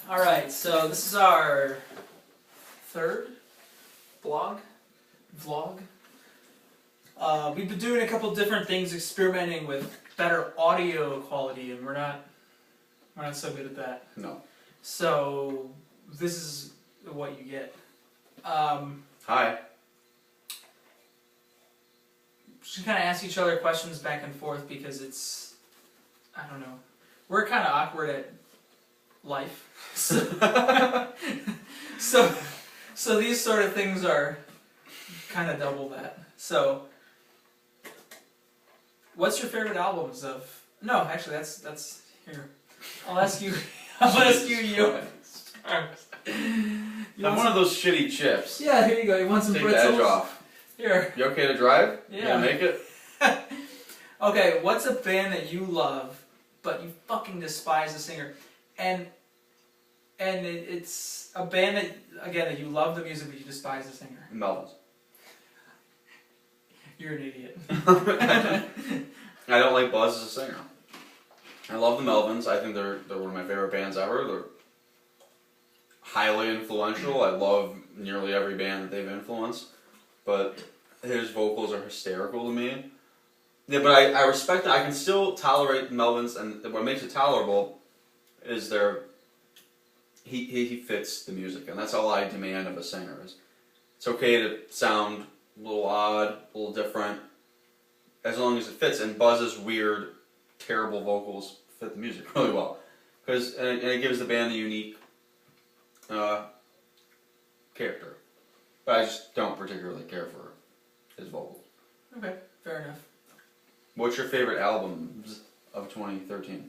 Alright, so this is our third vlog. We've been doing a couple different things, experimenting with better audio quality, and we're not so good at that. No. So this is what you get. Hi. Just kind of ask each other questions back and forth because it's, I don't know, we're kind of awkward at life. So these sort of things are kind of double that. So, what's your favorite albums of? No, actually, that's here. I'll ask you. You. I'm one of those shitty chips. Yeah, here you go. You want some Take pretzels? the edge off. Here. You okay to drive? Yeah. You gonna make it? Okay, what's a band that you love, but you fucking despise the singer? And it's a band that, again, that you love the music, but you despise the singer. Melvins. You're an idiot. I don't like Buzz as a singer. I love the Melvins. I think they're one of my favorite bands ever. They're highly influential. I love nearly every band that they've influenced. But his vocals are hysterical to me. Yeah, but I respect that. I can still tolerate the Melvins, and what makes it tolerable is he fits the music, and that's all I demand of a singer. It's okay to sound a little odd, a little different, as long as it fits. And Buzz's weird, terrible vocals fit the music really well, and it gives the band a unique character. But I just don't particularly care for his vocals. Okay, fair enough. What's your favorite albums of 2013?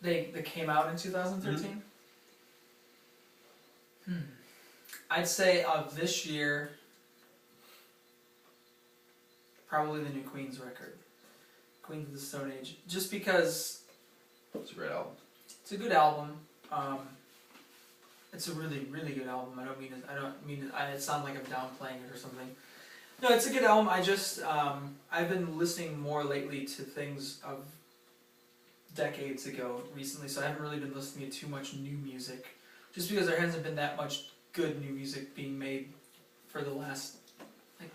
They came out in 2013? I'd say of this year, probably the new Queen's record. Queens of the Stone Age. Just because... It's a great album. It's a good album. It's a really, really good album. I don't mean it sound like I'm downplaying it or something. No, it's a good album. I just, I've been listening more lately to things of decades ago recently, so I haven't really been listening to too much new music. Just because there hasn't been that much good new music being made for the last,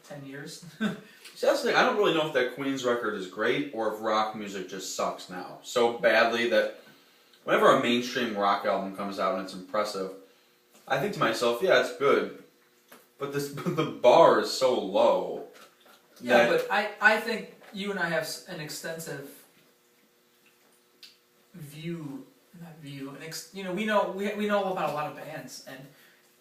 10 years. See, that's the thing. I don't really know if that Queen's record is great or if rock music just sucks now so badly that whenever a mainstream rock album comes out and it's impressive, I think to myself, yeah, it's good, but the bar is so low. Yeah, but I think you and I have an extensive we know about a lot of bands, and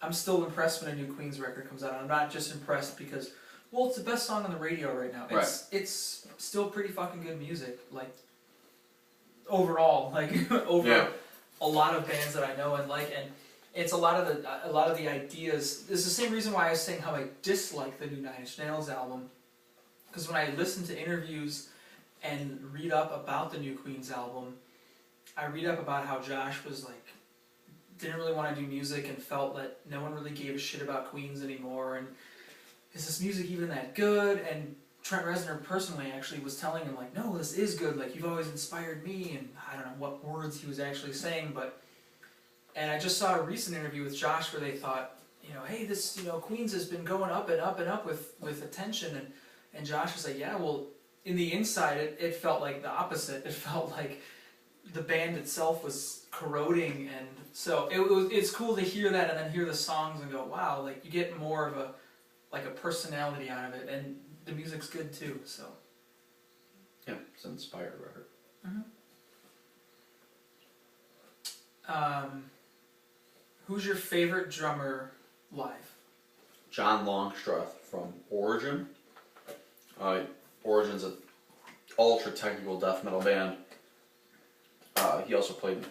I'm still impressed when a new Queen's record comes out. I'm not just impressed because, well, it's the best song on the radio right now. It's still pretty fucking good music, overall, over a lot of bands that I know and like, and it's a lot of the ideas. It's the same reason why I was saying how I dislike the new Nine Inch Nails album, because when I listen to interviews and read up about the new Queen's album, I read up about how Josh was didn't really want to do music and felt that no one really gave a shit about Queens anymore, and is this music even that good? And Trent Reznor personally actually was telling him no, this is good, you've always inspired me, and I don't know what words he was actually saying, and I just saw a recent interview with Josh where they thought, hey, this, Queens has been going up and up and up with attention, and Josh was like, yeah, well, in the inside it felt like the opposite. It felt like the band itself was corroding, and so it's cool to hear that and then hear the songs and go, wow, you get more of a personality out of it, and the music's good too. So yeah, it's an inspired record. Who's your favorite drummer live? John Longstruth from Origin. Origin's an ultra technical death metal band. He also played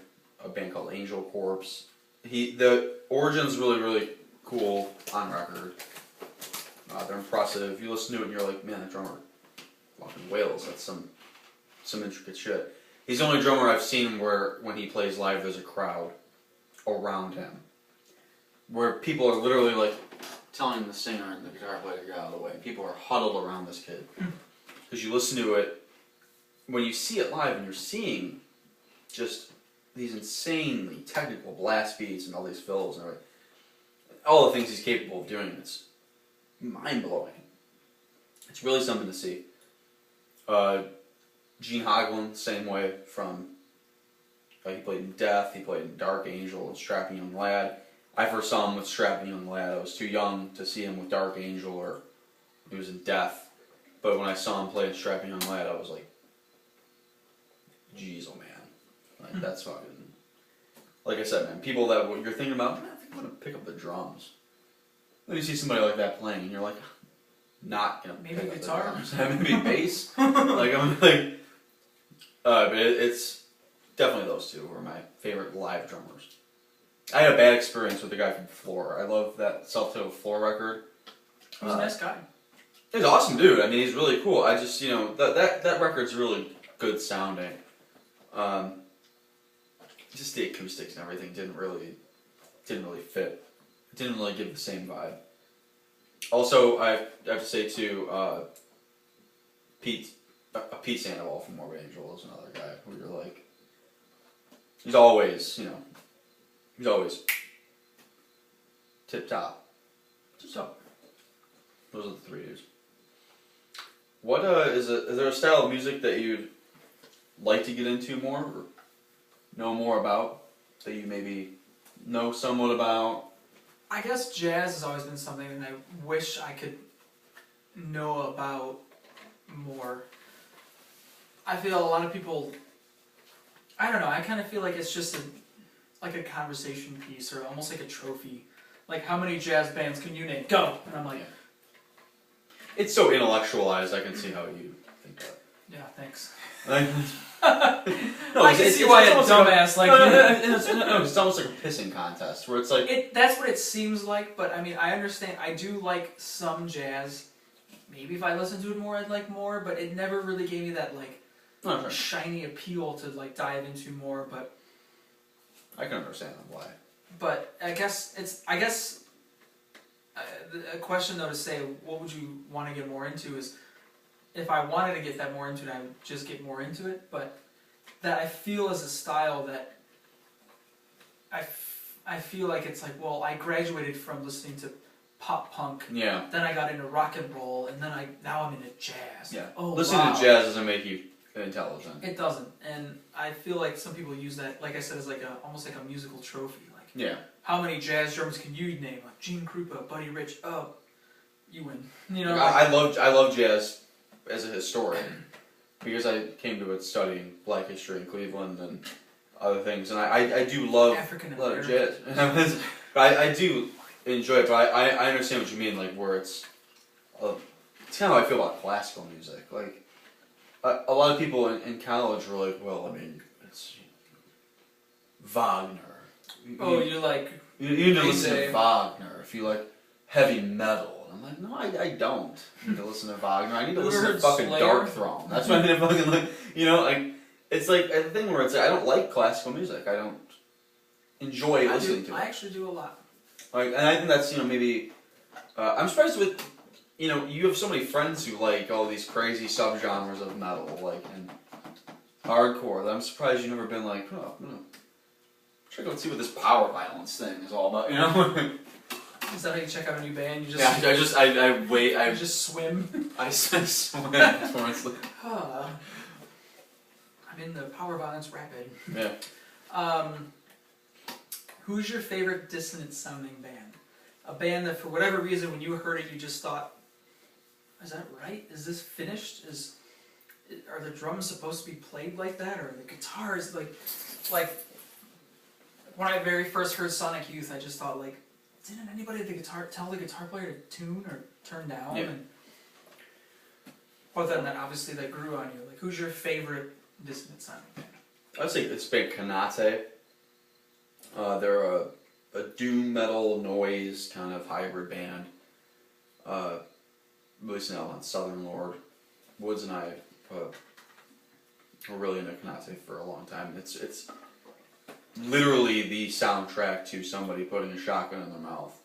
a band called Angel Corpse. The Origin's really, really cool on record. They're impressive. You listen to it and you're like, man, that drummer fucking wails. That's some intricate shit. He's the only drummer I've seen where when he plays live there's a crowd around him. Where people are literally telling the singer and the guitar player to get out of the way. People are huddled around this kid. Because you listen to it when you see it live and you're seeing just these insanely technical blast beats and all these fills and everything, all the things he's capable of doing, it's mind-blowing. It's really something to see. Gene Hoglan, same way, from he played in Death, he played in Dark Angel and Strapping Young Lad. I first saw him with Strapping Young Lad. I was too young to see him with Dark Angel or he was in Death. But when I saw him play in Strapping Young Lad, I was like, geez, oh man. Like, that's fucking... Like I said, man, people that you're thinking about, man, I think I'm going to pick up the drums. Then you see somebody like that playing, and you're like, not going to pick up guitar. the drums. Maybe bass. Like, I'm like... but it's definitely those two who are my favorite live drummers. I had a bad experience with the guy from Floor. I love that self-titled Floor record. He's a nice guy. He's an awesome dude. I mean, he's really cool. I just, that record's really good sounding. Just the acoustics and everything didn't really fit. It didn't really give the same vibe. Also, I have to say too, Pete Sandoval from Morbid Angel is another guy who you're like, he's always tip top. So, those are the three dudes. What is there a style of music that you'd like to get into more or know more about that you maybe know somewhat about? I guess jazz has always been something that I wish I could know about more. I feel a lot of people, I don't know, I kind of feel like it's just like a conversation piece or almost like a trophy. Like, how many jazz bands can you name? Go! And I'm like... It's so intellectualized, I can see how you think that. Yeah, thanks. No, I can see why a dumbass like you... It's almost like a pissing contest, where it's like... That's what it seems like, but I mean, I understand, I do like some jazz. Maybe if I listened to it more, I'd like more, but it never really gave me that, like, shiny appeal to, like, dive into more, but... I can understand why. But I guess a question though to say, what would you want to get more into is, if I wanted to get that more into it, I would just get more into it, but that I feel is a style that I feel like it's like, well, I graduated from listening to pop punk, yeah. Then I got into rock and roll, and then now I'm into jazz. Yeah. Oh, listening to jazz doesn't make you intelligent. It doesn't, and I feel like some people use that, like I said, as like almost like a musical trophy. Like, yeah. How many jazz drummers can you name? Like Gene Krupa, Buddy Rich. Oh, you win. You know. I love jazz as a historian because I came to it studying Black history in Cleveland and other things, and I do love a lot of jazz. But I do enjoy it, but I understand what you mean, like where it's kind of how I feel about classical music. Like a lot of people in college were like, well, I mean, it's Wagner. You're like... You need to listen to Wagner if you like heavy metal. And I'm like, no, I don't need to listen to Wagner. I need to listen to fucking Dark Throne. That's what I need to fucking like, like, it's like a thing where it's like, I don't like classical music. I don't enjoy listening to it. I actually do a lot. Like, and I think that's, maybe, I'm surprised with, you have so many friends who like all these crazy subgenres of metal, like, and hardcore, that I'm surprised you've never been like, oh, check out and see what this power violence thing is all about, Is that how you check out a new band? You just I wait. You just swim. I swim. I'm in the power violence rapid. Yeah. Who's your favorite dissonant sounding band? A band that, for whatever reason, when you heard it, you just thought, "Is that right? Is this finished? Are the drums supposed to be played like that, or the guitars like?" When I very first heard Sonic Youth, I just thought, like, didn't anybody tell the guitar player to tune or turn down? Yeah. But then obviously that grew on you. Like, who's your favorite dissonant sounding band? I'd say it's been Kanate. They're a doom metal noise kind of hybrid band. Releasing out on Southern Lord. Woods and I were really into Kanate for a long time. It's literally the soundtrack to somebody putting a shotgun in their mouth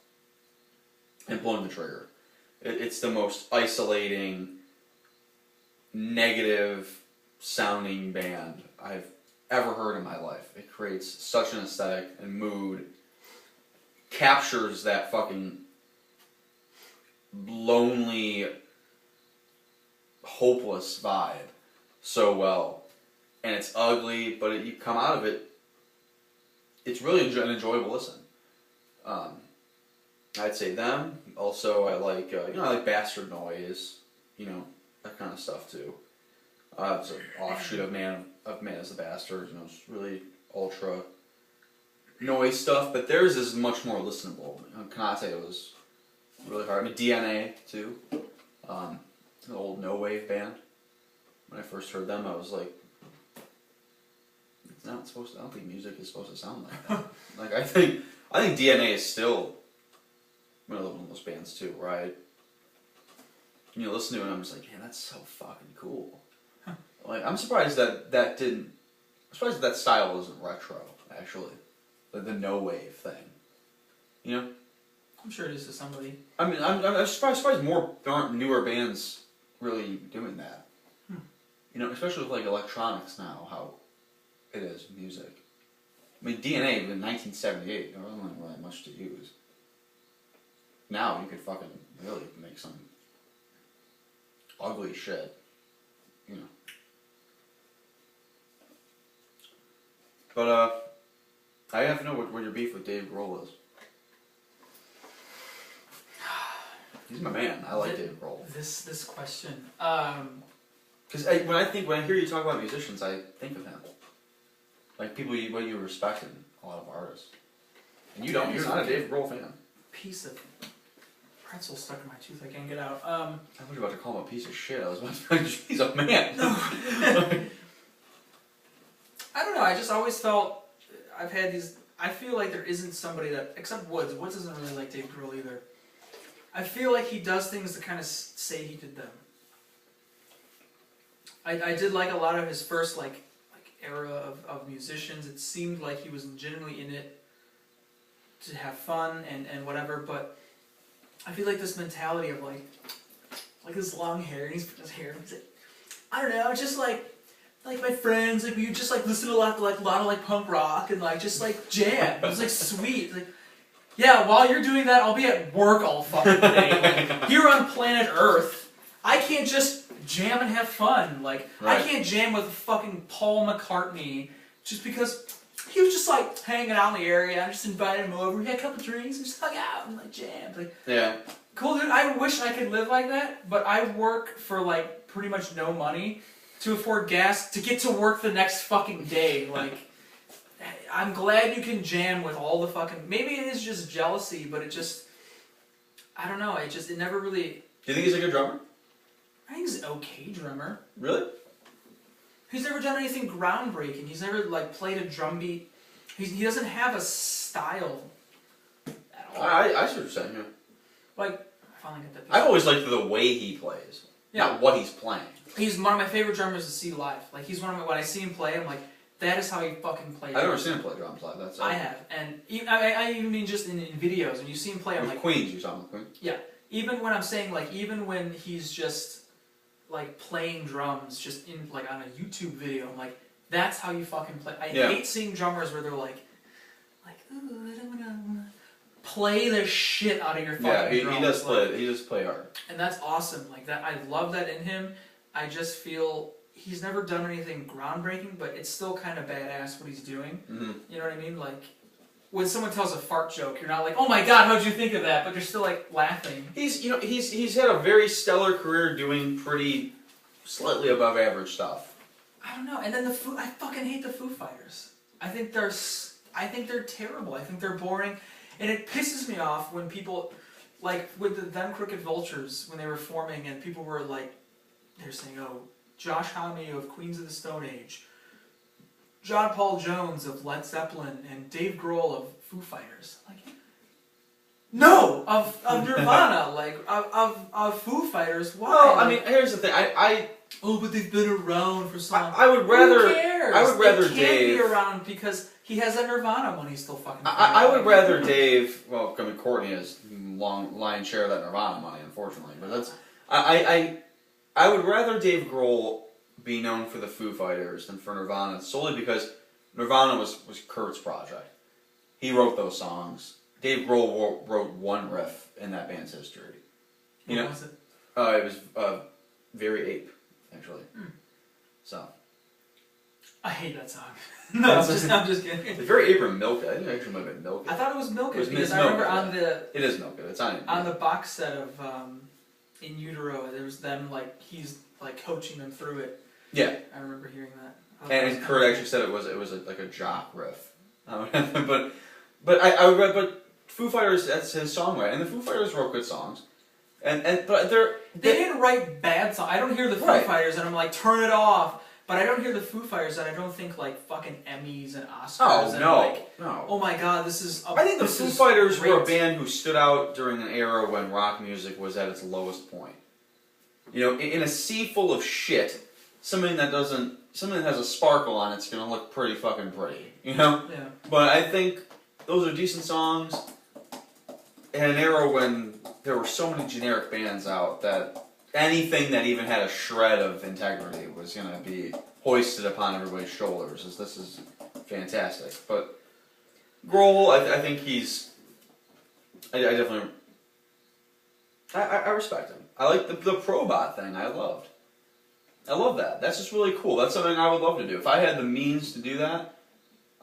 and pulling the trigger. It's the most isolating, negative, sounding band I've ever heard in my life. It creates such an aesthetic and mood, captures that fucking lonely, hopeless vibe so well, and it's ugly, but you come out of it, it's really an enjoyable listen. I'd say them. Also, I like I like Bastard Noise, that kind of stuff too. It's an offshoot of Man as the Bastard. It's really ultra noise stuff, but theirs is much more listenable. Kanate was really hard. I mean, DNA too, an old no wave band. When I first heard them, I was like, it's not supposed to. I don't think music is supposed to sound like that. Like I think DNA is still one of those bands too, where I listen to it and I'm just like, man, that's so fucking cool. Like I'm surprised that style isn't retro, actually. The no wave thing. I'm sure it is to somebody. I mean, I'm surprised more aren't newer bands really doing that. Especially with like electronics now, how it is music. I mean, DNA in 1978, there wasn't really much to use. Now you could fucking really make some ugly shit, But I have to know what your beef with Dave Grohl is. He's my man. I like Dave Grohl. This question. Because when I hear you talk about musicians, I think of him. Like people you respect in a lot of artists. And you don't. You're not a Dave Grohl fan. Piece of pretzel stuck in my tooth. I can't get out. I was about to call him a piece of shit. I was about to be like, he's a man. No. I don't know. I just always felt I've had these. I feel like there isn't somebody that, except Woods. Woods isn't really like Dave Grohl either. I feel like he does things to kind of say he did them. I did like a lot of his first like era of musicians. It seemed like he was genuinely in it to have fun and whatever, but I feel like this mentality of like this long hair, and his hair, he's like, I don't know, just like my friends, like we would just like listen to a lot of punk rock and like just like jam. It was like sweet. Like, yeah, while you're doing that, I'll be at work all fucking day. Like, here on planet Earth, I can't just jam and have fun. Like, right. I can't jam with fucking Paul McCartney just because he was just like hanging out in the area. I just invited him over. We had a couple drinks and just hung out and like jammed. Like, yeah. Cool, dude. I wish I could live like that, but I work for like pretty much no money to afford gas to get to work the next fucking day. Like, I'm glad you can jam with all the fucking... Maybe it is just jealousy, but it just... I don't know, it never really... Do you think he's a good drummer? I think he's an okay drummer. Really? He's never done anything groundbreaking. He's never, like, played a drum beat. He doesn't have a style at all. I see what you're saying, yeah. Like, I finally got that piece. I've always liked the way he plays, not what he's playing. He's one of my favorite drummers to see live. Like, he's one of my... When I see him play, I'm like... That is how he fucking plays. I've never seen him play drums live. That's all. I have, and I even mean just in videos. When you see him play, I'm with like Queens. You saw him with Queens. Yeah, even when I'm saying like, even when he's just like playing drums, just in like on a YouTube video, I'm like, that's how you fucking play. I hate seeing drummers where they're like, ooh, I don't wanna play the shit out of your fucking drums. He does play. He does play hard, and that's awesome. Like that, I love that in him. I just feel. He's never done anything groundbreaking, but it's still kind of badass what he's doing. Mm-hmm. You know what I mean? Like, when someone tells a fart joke, you're not like, oh my god, how'd you think of that? But you're still like laughing. He's had a very stellar career doing pretty slightly above average stuff. I don't know. And then I fucking hate the Foo Fighters. I think they're terrible. I think they're boring, and it pisses me off when people, like with the Them Crooked Vultures, when they were forming, and people were like, they're saying, oh, Josh Homme of Queens of the Stone Age, John Paul Jones of Led Zeppelin, and Dave Grohl of Foo Fighters. Like, no, of Nirvana, like of Foo Fighters. Why? No, I mean, here's the thing. Oh, but they've been around for so long. I would rather. Who cares? I would rather they Dave can't be around because he has that Nirvana money still fucking. I would rather Dave. Well, I mean, Courtney has lion's share of that Nirvana money, unfortunately. But that's I would rather Dave Grohl be known for the Foo Fighters than for Nirvana, solely because Nirvana was Kurt's project. He wrote those songs. Dave Grohl wrote one riff in that band's history. What was it? It was Very Ape, actually. So. I hate that song. No, I'm just kidding. It's Very Ape or Milk It. I think it actually might have been Milk It. I thought it was Milk It, because Milk I remember It, on the... It is Milk It. It's on the box set of In Utero, there was them, like, he's, like, coaching them through it. Yeah. I remember hearing that. And Kurt actually said it was like a jock riff. But Foo Fighters, that's his songwriting, and the Foo Fighters wrote good songs. But they didn't write bad songs. I don't hear the Foo Fighters and I'm like, turn it off. But I don't hear the Foo Fighters and I don't think like fucking Emmys and Oscars. Oh, and no, like, no. Oh my god, this is. I think the Foo Fighters were a band who stood out during an era when rock music was at its lowest point. You know, in a sea full of shit, something that has a sparkle on it's gonna look pretty fucking pretty. You know. Yeah. But I think those are decent songs. In an era when there were so many generic bands out that anything that even had a shred of integrity was going to be hoisted upon everybody's shoulders, as this is fantastic. But Grohl, I think he's... I definitely... I respect him. I like the Probot thing. I loved. I love that. That's just really cool. That's something I would love to do. If I had the means to do that,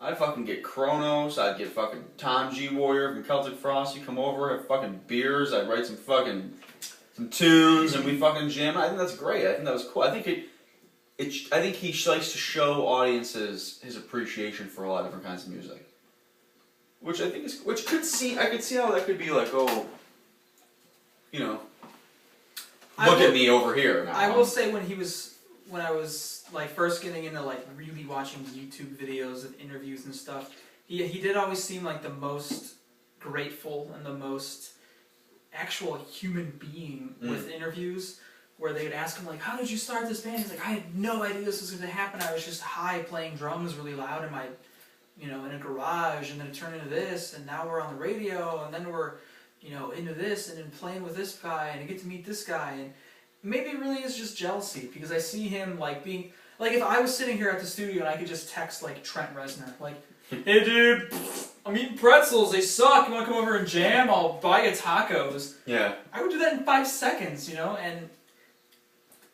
I'd fucking get Kronos, I'd get fucking Tom G. Warrior from Celtic Frost, you come over, have fucking beers, I'd write some tunes, and we fucking jam. I think that's great. I think that was cool. I think I think he likes to show audiences his appreciation for a lot of different kinds of music. Which I think is, I could see how that could be like, oh, you know, look at me over here now. I will say when I was like first getting into like really watching YouTube videos of interviews and stuff, he did always seem like the most grateful and the most actual human being with interviews, where they would ask him like, how did you start this band? He's like, I had no idea this was going to happen. I was just high playing drums really loud in my, in a garage, and then it turned into this, and now we're on the radio, and then we're, into this, and then playing with this guy, and I get to meet this guy, and maybe it really is just jealousy, because I see him like being, like if I was sitting here at the studio and I could just text like Trent Reznor, like, hey dude, I'm eating pretzels, they suck, you want to come over and jam? I'll buy you tacos. Yeah. I would do that in 5 seconds, and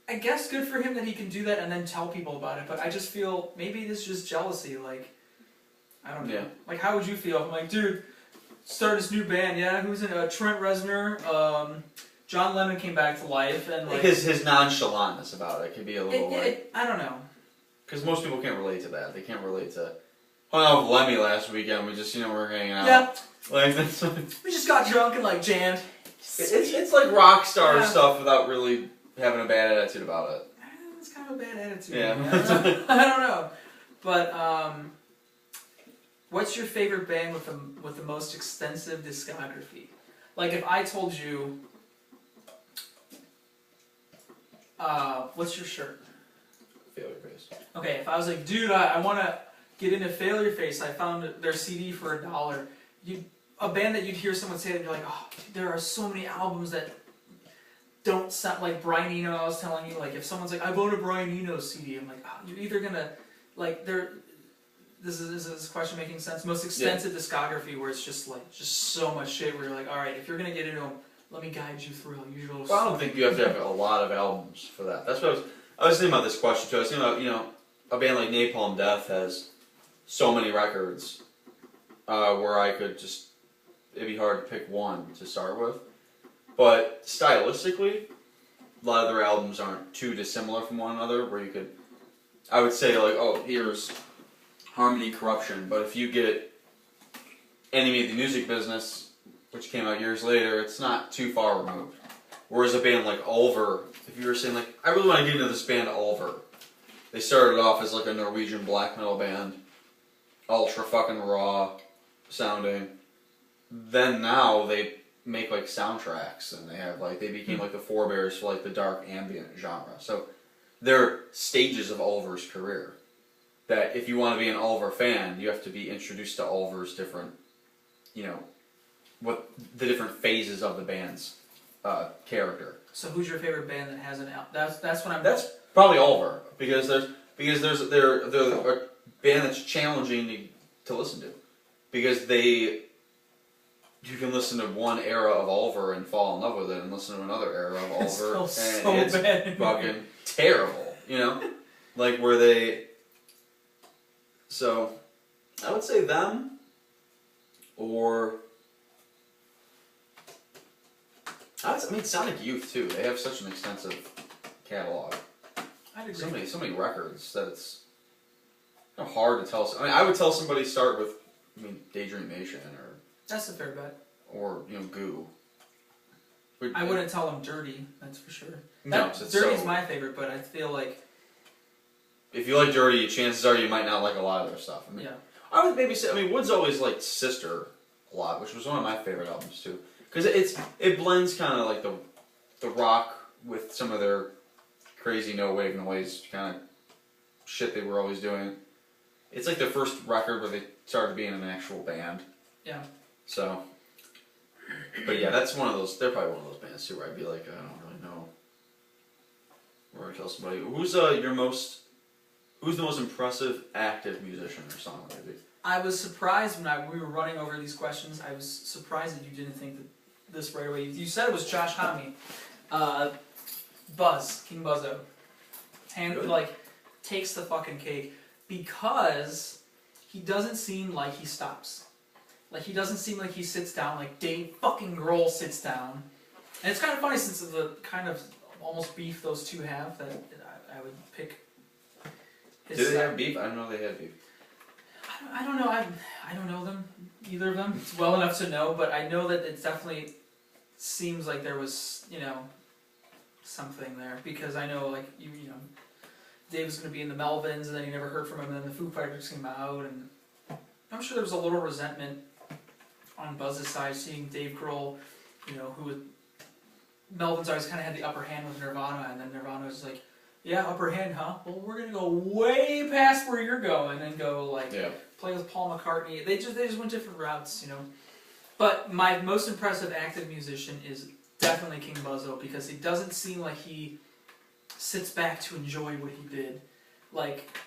I guess good for him that he can do that and then tell people about it, but I just feel maybe it is just jealousy, like, I don't know. Yeah. Like, how would you feel? I'm like, dude, start this new band, yeah? Who's in it? Trent Reznor, John Lennon came back to life, and like... His nonchalantness about it could be a little I don't know. Because most people can't relate to that. They can't relate to... Hung out with Lemmy last weekend, we just, we're hanging out. Yeah. Like, we just got drunk and like jammed. It's like rock star stuff without really having a bad attitude about it. It's kind of a bad attitude. Yeah. I don't know. But, what's your favorite band with the most extensive discography? Like, if I told you... what's your shirt? Failure Face. Okay, if I was like, dude, I want to get into Failure Face, I found their CD for $1. A band that you'd hear someone say that you're like, oh, dude, there are so many albums that don't sound like Brian Eno. I was telling you, like, if someone's like, I bought a Brian Eno CD, I'm like, oh, you're either gonna, like, is this question making sense? Most extensive discography where it's just so much shit where you're like, all right, if you're gonna get into them, let me guide you through a usual. Well, I don't think you have to have a lot of albums for that. That's what I was thinking about this question too. I was thinking about, a band like Napalm Death has so many records where I could just, it'd be hard to pick one to start with. But stylistically, a lot of their albums aren't too dissimilar from one another, where you could, I would say like, oh, here's Harmony Corruption, but if you get Enemy of the Music Business, which came out years later, it's not too far removed. Whereas a band like Ulver, if you were saying like, I really want to get into this band Ulver. They started off as like a Norwegian black metal band, ultra fucking raw sounding. Then now they make like soundtracks, and they have like, they became like the forebears for like the dark ambient genre. So they're stages of Ulver's career. That if you want to be an Ulver fan, you have to be introduced to Ulver's different, what the different phases of the band's character. So who's your favorite band that has an album? That's what I'm... Probably Oliver, because they're a band that's challenging to listen to, because you can listen to one era of Oliver and fall in love with it, and listen to another era of Oliver, and so it's bad. fucking terrible, you know, like where they. So, I would say them, or I mean Sonic Youth too. They have such an extensive catalog. I'd agree. So many records that it's hard to tell. I mean, I would tell somebody start with, Daydream Nation That's a fair bet. or Goo. I wouldn't tell them Dirty, that's for sure. No, Dirty's my favorite, but I feel like if you like Dirty, chances are you might not like a lot of their stuff. yeah. I would maybe say, Woods always liked Sister a lot, which was one of my favorite albums too, because it blends kind of like the rock with some of their crazy no wave noise kind of shit they were always doing. It's like their first record where they started being an actual band. Yeah. So, but yeah, that's one of those. They're probably one of those bands too, where I'd be like, I don't really know. Where I tell somebody who's the most impressive active musician or songwriter. I was surprised when we were running over these questions. I was surprised that you didn't think that this right away. You said it was Josh Homme. Buzz, King Buzzo. And Really? takes the fucking cake because he doesn't seem like he stops. He doesn't seem like he sits down like Dave fucking Grohl sits down. And it's kind of funny since of the kind of almost beef those two have that I would pick his Did they side. have beef? I didn't know they had beef. I don't know. I don't know them, either of them, well enough to know, but I know that it definitely seems like there was, something there, because I know, Dave was going to be in the Melvins, and then you never heard from him, and then the Foo Fighters came out, and I'm sure there was a little resentment on Buzz's side, seeing Dave Grohl, who Melvins always kind of had the upper hand with Nirvana, and then Nirvana was like, yeah, upper hand, huh? Well, we're going to go way past where you're going, and go, play with Paul McCartney. They just went different routes, But my most impressive active musician is definitely King Buzzo, because he doesn't seem like he sits back to enjoy what he did.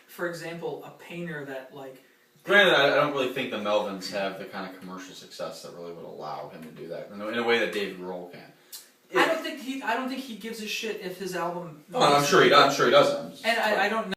For example, a painter that Granted, I don't really think the Melvins have the kind of commercial success that really would allow him to do that in a way that Dave Grohl can. I don't think he gives a shit if his album. Oh, I'm sure he doesn't. And I don't know.